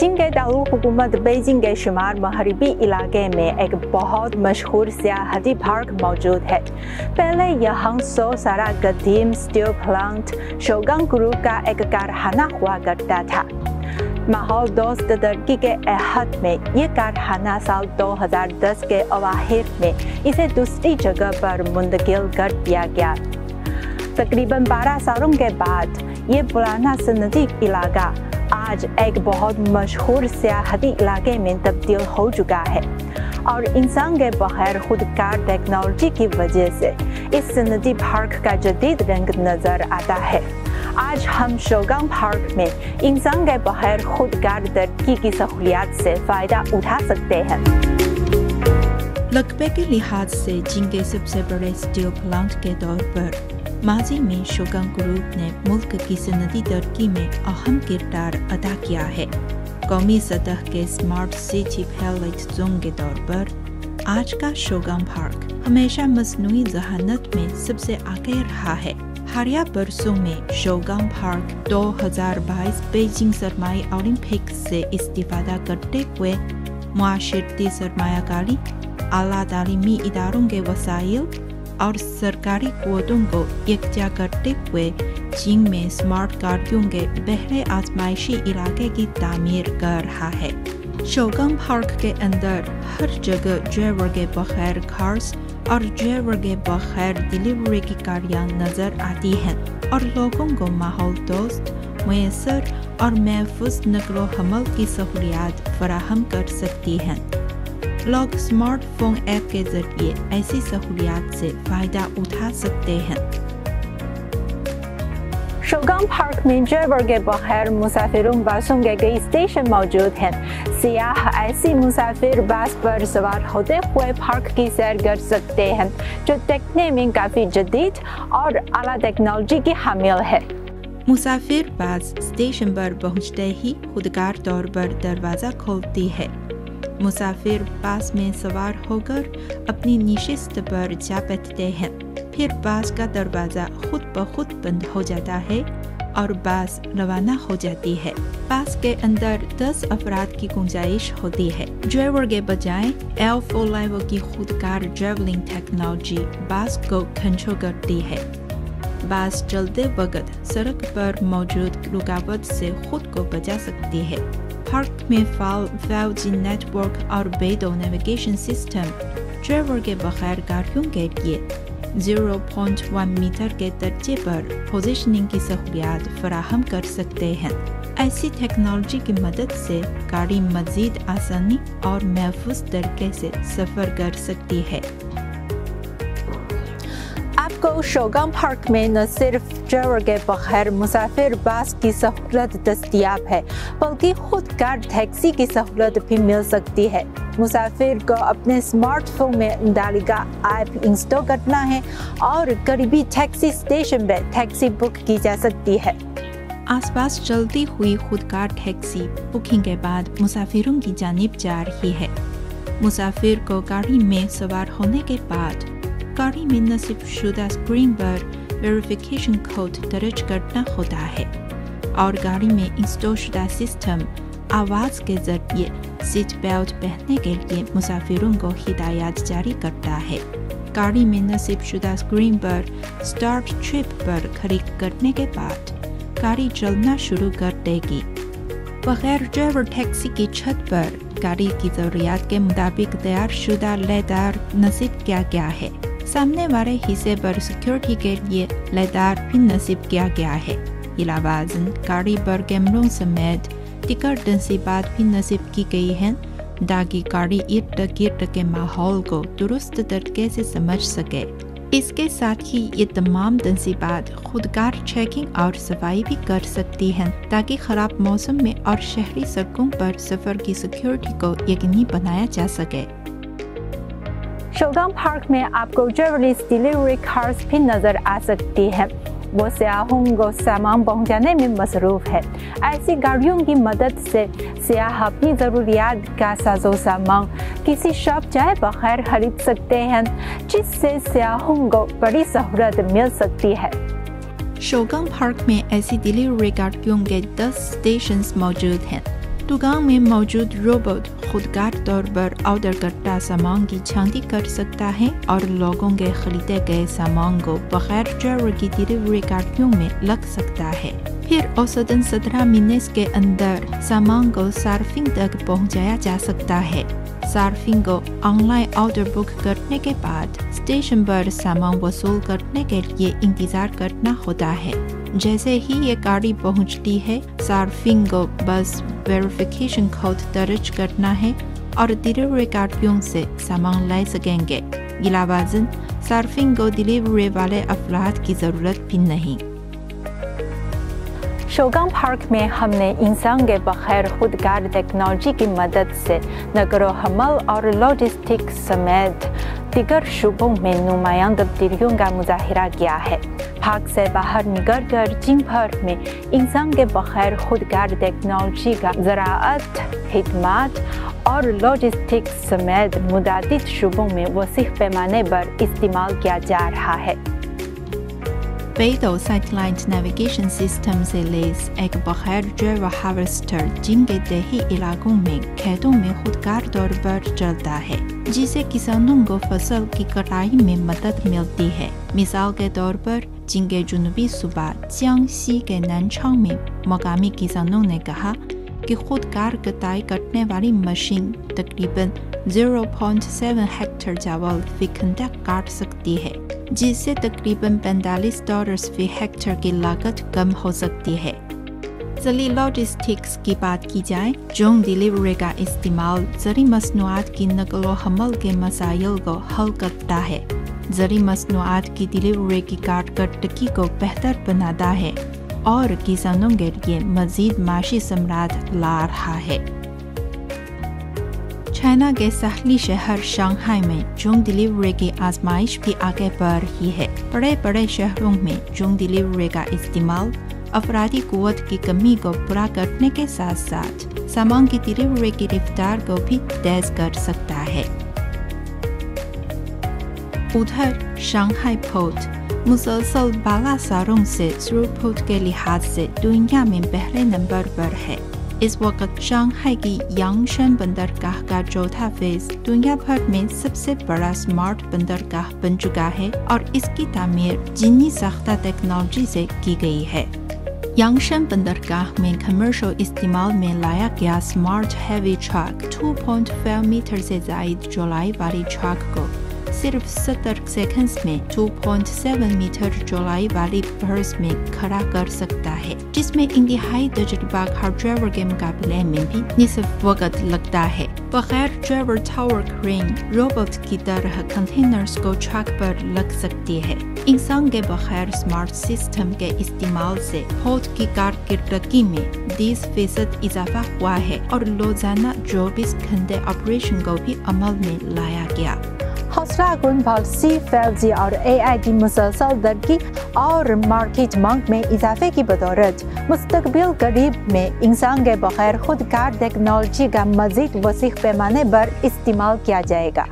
चीन के दारुल हुकूमत बीजिंग के शुमार मगरबी इलाके में एक बहुत मशहूर सियाहती पार्क मौजूद है। पहले यहाँ 100 साल कदीम स्टील प्लांट शोगान ग्रुप का एक कारखाना हुआ करता था। माहौल दोस्त तरक्की के अहद में ये कारखाना साल 2010 के अवाखिर में इसे दूसरी जगह पर मुंतकिल कर दिया गया। तकरीबन 12 सालों के बाद ये पुराना सनती इलाका आज एक बहुत मशहूर सियाहती इलाके में तब्दील हो चुका है और इंसान के बगैर खुदकार टेक्नोलॉजी की वजह से इस सनती पार्क का जदीद रंग नजर आता है। आज हम शोगान पार्क में इंसान के बगैर खुदकार तरक्की की सहूलियात से फायदा उठा सकते हैं। रकबे के लिहाज से चीन के सबसे बड़े स्टील प्लांट के तौर पर माजी में शोगान ग्रुप ने मुल्क की सनती तरक्की में अहम किरदार अदा किया है। कौमी सतह के स्मार्ट सिटी पायलट जोन के तौर पर आज का शोगान पार्क हमेशा मसनूई जहानत में सबसे आगे रहा है। हालिया बरसों में शोगान पार्क 2022 बीजिंग सरमाई ओलंपिक से इस्तीफादा करते हुए मुआशरती सरमायाकारी, आला तालीमी इदारों के वसाइल और सरकारी कुव्वतों को यकजा करते हुए चीन में स्मार्ट गाड़ियों के बहरे आजमाइशी इलाके की तामीर कर रहा है। शोगान पार्क के अंदर हर जगह ड्राइवर के बगैर कार्स और ड्राइवर के बगैर डिलीवरी की गाड़ियाँ नजर आती हैं और लोगों को माहौल दोस्त, मुयस्सर और महफूज नकलो हमल की सहूलियात फराहम कर सकती हैं। लोग स्मार्टफोन ऐप के जरिए ऐसी सहूलियात से फायदा उठा सकते हैं। शोगान पार्क में ड्राइवर के बगैर मुसाफिरों बसों के कई स्टेशन मौजूद हैं। सियाह ऐसी मुसाफिर बस पर सवार होते हुए पार्क की सैर कर सकते हैं, जो देखने में काफी जदीद और आला टेक्नोलॉजी की हामिल है। मुसाफिर बस स्टेशन पर पहुंचते ही खुदकार तौर पर दरवाजा खोलती है। मुसाफिर बस में सवार होकर अपनी निशिस्त पर जा बैठते हैं। फिर बस का दरवाजा खुद ब खुद बंद हो जाता है और बस रवाना हो जाती है। बस के अंदर 10 अफराद की गुंजाइश होती है। ड्राइवर के बजाय L4 लेवल की खुदकार ड्राइविंग टेक्नोलॉजी बस को कंट्रोल करती है। बस चलते वक्त सड़क पर मौजूद रुकावट से खुद को बचा सकती है। पार्क में 5G नेटवर्क और बेडो नेविगेशन सिस्टम ड्राइवर के बगैर गाड़ियों के लिए 0.1 मीटर के दर्जे पर पोजीशनिंग की सहूलियात फराहम कर सकते हैं। ऐसी टेक्नोलॉजी की मदद से गाड़ी मज़ीद आसानी और महफूज तरीके से सफ़र कर सकती है। आपको शोगान पार्क में न सिर्फ ड्राइवर के बगैर मुसाफिर बस की सहूलत दस्तयाब है, बल्कि खुदकार टैक्सी की सहूलत भी मिल सकती है। मुसाफिर को अपने स्मार्टफोन में डालिका ऐप इंस्टॉल करना है और करीबी टैक्सी स्टेशन पर टैक्सी बुक की जा सकती है। आसपास चलती हुई खुदकार टैक्सी बुकिंग के बाद मुसाफिरों की जानिब जा रही है। मुसाफिर को गाड़ी में सवार होने के बाद गाड़ी में नसीब शुदा स्क्रीन पर वेरिफिकेशन कोड दर्ज करना होता है और गाड़ी में इंस्टॉल शुदा सिस्टम आवाज़ के जरिए सीट बेल्ट पहनने के लिए मुसाफिरों को हिदायत जारी करता है। गाड़ी में नसीब शुदा स्क्रीन पर स्टार्ट ट्रिप पर क्लिक करने के बाद गाड़ी चलना शुरू कर देगी। बगैर ड्राइवर टैक्सी की छत पर गाड़ी की ज़रूरियात के मुताबिक तैयार शुदा लेदार नसीब किया गया है। सामने वाले हिस्से पर सिक्योरिटी के लिए लेदार भी नसीब किया गया है। इलावाज़न गाड़ी पर कैमरों समेत टिकट नसीबात भी नसीब की गई हैं ताकि गाड़ी इर्द गिर्द के माहौल को दुरुस्त तरीके से समझ सके। इसके साथ ही ये तमाम तंसीबात खुदकार चेकिंग और सफाई भी कर सकती हैं ताकि ख़राब मौसम में और शहरी सड़कों पर सफ़र की सिक्योरिटी को यकीनी बनाया जा सके। शोगान पार्क में आपको ड्राइवरलेस डिलीवरी कार्स भी नजर आ सकती है। वो सियाहों को सामान पहुंचाने में मसरूफ है। ऐसी गाड़ियों की मदद से सियाह अपनी ज़रूरियात का साजो सामान किसी शॉप जाए बगैर खरीद सकते हैं, जिससे सियाहों को बड़ी सहूलत मिल सकती है। शोगान पार्क में ऐसी डिलीवरी गाड़ियों के 10 स्टेशंस मौजूद हैं। दुकान में मौजूद रोबोट खुदकार तौर पर ऑर्डर करता सामान की छांटी कर सकता है और लोगों के खरीदे गए सामान को बगैर ड्राइवर की डिलीवरी गाड़ियों में लग सकता है। फिर औसतन 17 मिनट के अंदर सामान को सार्फिंग तक पहुंचाया जा सकता है। सार्फिंग को ऑनलाइन ऑर्डर बुक करने के बाद स्टेशन पर सामान वसूल करने के लिए इंतजार करना होता है। जैसे ही ये गाड़ी पहुंचती है, सार्फिंग को बस वेरिफिकेशन कोड दर्ज करना है और डिलीवरी गाड़ियों से सामान ले सकेंगे। इलावाज़न सार्फिंग को डिलीवरी वाले अफराद की ज़रूरत भी नहीं। शोगांग पार्क में हमने इंसान के बगैर खुदकार टेक्नोलॉजी की मदद से नकलो हमल और लॉजिस्टिक्स समेत दीगर शोबों में नुमायां तब्दीलियों का मुजाहिरा किया है। पार्क से बाहर निकलकर जिन भर में इंसान के बगैर खुदकार टेक्नोलॉजी का ज़राअत, खिदमत और लॉजिस्टिक्स समेत मुतादिद शोबों में वसीह पैमाने पर इस्तेमाल किया जा रहा है। बेइडो सैटेलाइट नेविगेशन सिस्टम से लैस एक बगैर ड्राइवर हार्वेस्टर जिनके देही इलाकों में खेतों में खुदकार तौर पर चलता है, जिससे किसानों को फसल की कटाई में मदद मिलती है। मिसाल के तौर पर जिनके जुनूबी सूबा जियांसी के ननचांग में मकामी किसानों ने कहा कि खुदकार कटाई करने वाली मशीन तकरीबन 0.7 हेक्टेयर चावल फी घंटा काट सकती है, जिससे तकरीबन $45 फी हेक्टेयर की लागत कम हो सकती है। ज़री लॉजिस्टिक्स की बात की जाए, ड्रोन डिलीवरी का इस्तेमाल ज़री मसनूआत की नकलो हमल के मसाइल को हल करता है। ज़री मसनूआत की डिलीवरी की कारकर्दगी को बेहतर बनाता है और किसानों के लिए मज़ीद माशी समरात ला रहा है। चाइना के साहली शहर शंघाई में ड्रोन डिलीवरी की आजमाइश भी आगे बढ़ रही है। बड़े बड़े शहरों में ड्रोन डिलीवरी का इस्तेमाल अफरादी कुव्वत की कमी को पूरा करने के साथ साथ सामान की डिलीवरी की रफ्तार को भी तेज कर सकता है। उधर शंघाई पोर्ट मुसलसल बाला सारों से थ्रूपुट के लिहाज से दुनिया में पहले नंबर पर है। इस वक्त शंघाई की यांगशेन बंदरगाह का चौथा फेज दुनिया भर में सबसे बड़ा स्मार्ट बंदरगाह बन चुका है और इसकी तामीर चीनी साख्ता टेक्नोलॉजी से की गई है। यांगशेन बंदरगाह में कमर्शियल इस्तेमाल में लाया गया स्मार्ट हैवी ट्रक 2.5 मीटर से जायद चौड़ाई वाली ट्रक को सिर्फ 70 सेकंड्स में 2.7 मीटर चौड़ाई वाली बर्स में खड़ा कर सकता है, जिसमें इंतहाई तजुर्बाकार ड्राइवर के मुकाबले में भी निसफ वक्त लगता है। बगैर ड्राइवर टावर क्रेन रोबोट की तरह कंटेनर्स को ट्रक पर लग सकती है। इंसान के बगैर स्मार्ट सिस्टम के इस्तेमाल से पोर्ट की कारकर्दगी में 20% इजाफा हुआ है और रोजाना 24 घंटे ऑपरेशन को भी अमल में लाया गया। हौसला अफजा पॉलिसी 5G और AI की मुसलसल तरक्की और मार्केट मांग में इजाफे की बदौलत मुस्तकबिल करीब में इंसान के बगैर खुदकार टेक्नोलॉजी का मज़ीद वसीह पैमाने पर इस्तेमाल किया जाएगा।